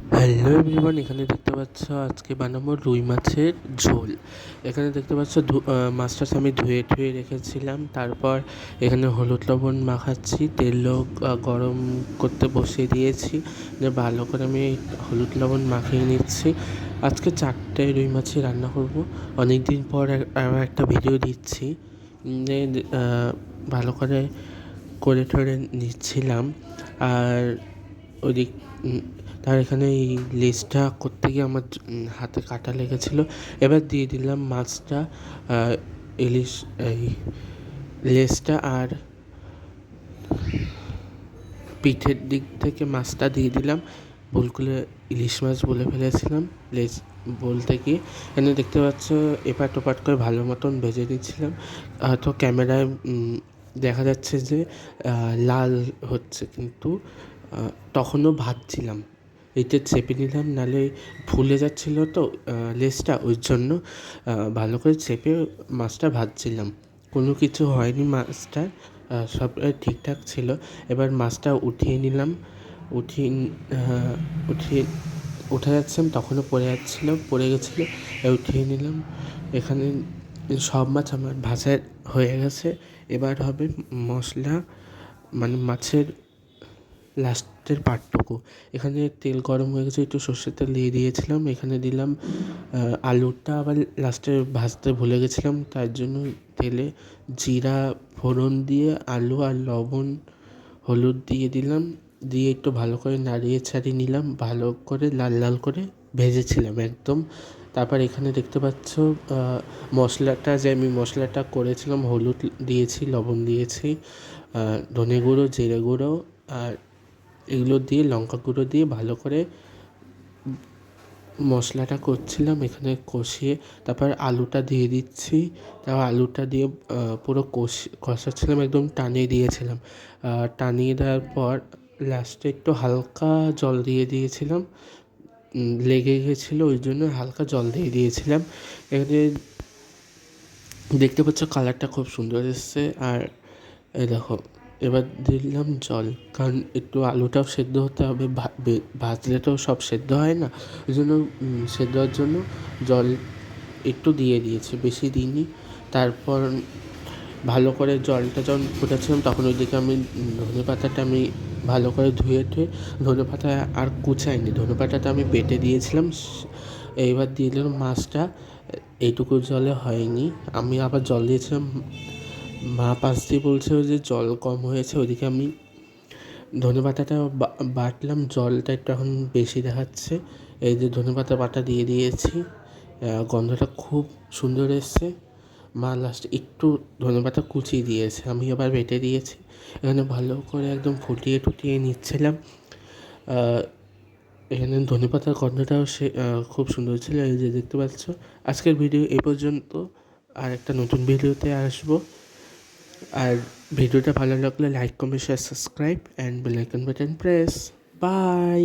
Hello everyone, এখানে দেখতে পাচ্ছ আজকে বানাবো রুই মাছের ঝোল। এখানে দেখতে পাচ্ছ মাছটা আমি ধুয়ে রেখেছিলাম। তারপর এখানে হলুদ লবণ মাখাচ্ছি, তেলও গরম করতে বসিয়ে দিয়েছি। ভালো করে আমি হলুদ লবণ মাখিয়ে নিচ্ছি। আজকে 4টে রুই মাছই রান্না করব। অনেক দিন পর আবার একটা ভিডিও দিচ্ছি। ভালো করে করে ঠরে নিচ্ছিলাম। আর ওদিক তার এখানে এই লেজটা করতে গিয়ে আমার হাতে কাটা লেগেছিলো। এবার দিয়ে দিলাম মাছটা, ইলিশ এই লেজটা আর পিঠের দিক থেকে মাছটা দিয়ে দিলাম। ভুল করে ইলিশ মাছ বলে ফেলেছিলাম লেজ বলতে গিয়ে। এখানে দেখতে পাচ্ছ এপাট ওপাট করে ভালো মতন ভেজে নিচ্ছিলাম। তো ক্যামেরায় দেখা যাচ্ছে যে লাল হচ্ছে, কিন্তু তখনও ভাজছিলাম। এইটা চেপে নিলাম, নাহলে ফুলে যাচ্ছিলো তো লেজটা, ওই জন্য ভালো করে চেপে মাছটা ভাজছিলাম। কোনো কিছু হয়নি মাছটার, সব ঠিকঠাক ছিল। এবার মাছটা উঠিয়ে নিলাম। উঠিয়ে উঠিয়ে উঠে যাচ্ছিলাম, তখনও পড়ে গেছিলো, উঠিয়ে নিলাম। এখানে সব মাছ আমার ভাজা হয়ে গেছে। এবার হবে মশলা, মানে মাছের লাস্টের পার্টটুকু। এখানে তেল গরম হয়ে গেছে, একটু সর্ষের তেল দিয়ে দিয়েছিলাম। এখানে দিলাম আলুটা, আবার লাস্টে ভাজতে ভুলে গেছিলাম, তার জন্য তেলে জিরা ফোড়ন দিয়ে আলু আর লবণ হলুদ দিয়ে দিলাম। দিয়ে একটু ভালো করে নাড়িয়ে ছাড়িয়ে নিলাম, ভালো করে লাল লাল করে ভেজেছিলাম একদম। তারপর এখানে দেখতে পাচ্ছ মশলাটা, যে আমি মশলাটা করেছিলাম, হলুদ দিয়েছি, লবণ দিয়েছি, ধনে গুঁড়ো, জিরে গুঁড়ো আর এগুলো দিয়ে, লঙ্কা গুঁড়ো দিয়ে ভালো করে মশলাটা করছিলাম। এখানে কষিয়ে তারপর আলুটা দিয়ে দিচ্ছি। তারপর আলুটা দিয়ে পুরো কষাচ্ছিলাম, একদম টানিয়ে দিয়েছিলাম। টানিয়ে দেওয়ার পর লাস্টে একটু হালকা জল দিয়ে দিয়েছিলাম, লেগে গেছিলো, ওই জন্য হালকা জল দিয়ে দিয়েছিলাম। এখানে দেখতে পাচ্ছ কালারটা খুব সুন্দর এসছে। আর এই দেখো, এবার দিলাম জল, কারণ একটু আলুটাও সেদ্ধ হতে হবে, ভাজলে তো সব সেদ্ধ হয় না, ওই জন্য সেদ্ধ হওয়ার জন্য জল একটু দিয়ে দিয়েছি, বেশি দিইনি। তারপর ভালো করে জলটা যখন ফোটাচ্ছিলাম, তখন ওইদিকে আমি ধনেপাতাটা আমি ভালো করে ধুয়ে ধনেপাতা আর কুচাইনি, ধনেপাতাটা আমি বেটে দিয়েছিলাম। এইবার দিয়ে দিলাম মাছটা। এইটুকু জলে হয়নি, আমি আবার জল দিয়েছিলাম। মা পাশ দিয়ে বলছে যে জল কম হয়েছে, ওইদিকে আমি ধনেপাতাটা বাটলাম, জলটা একটু এখন বেশি দেখাচ্ছে। এই যে ধনেপাতা বাটা দিয়ে দিয়েছি, গন্ধটা খুব সুন্দর এসছে। মা লাস্টে একটু ধনেপাতা কুচিয়ে দিয়েছে, আমি আবার বেটে দিয়েছি। এখানে ভালো করে একদম ফুটিয়ে টুটিয়ে নিচ্ছিলাম। এখানে ধনেপাতার গন্ধটাও খুব সুন্দর ছিল। এই যে দেখতে পাচ্ছ, আজকের ভিডিও এই পর্যন্ত। আর একটা নতুন ভিডিওতে আসবো। আর ভিডিওটা ভালো লাগলে like, comment, share, subscribe and bell icon button press. By.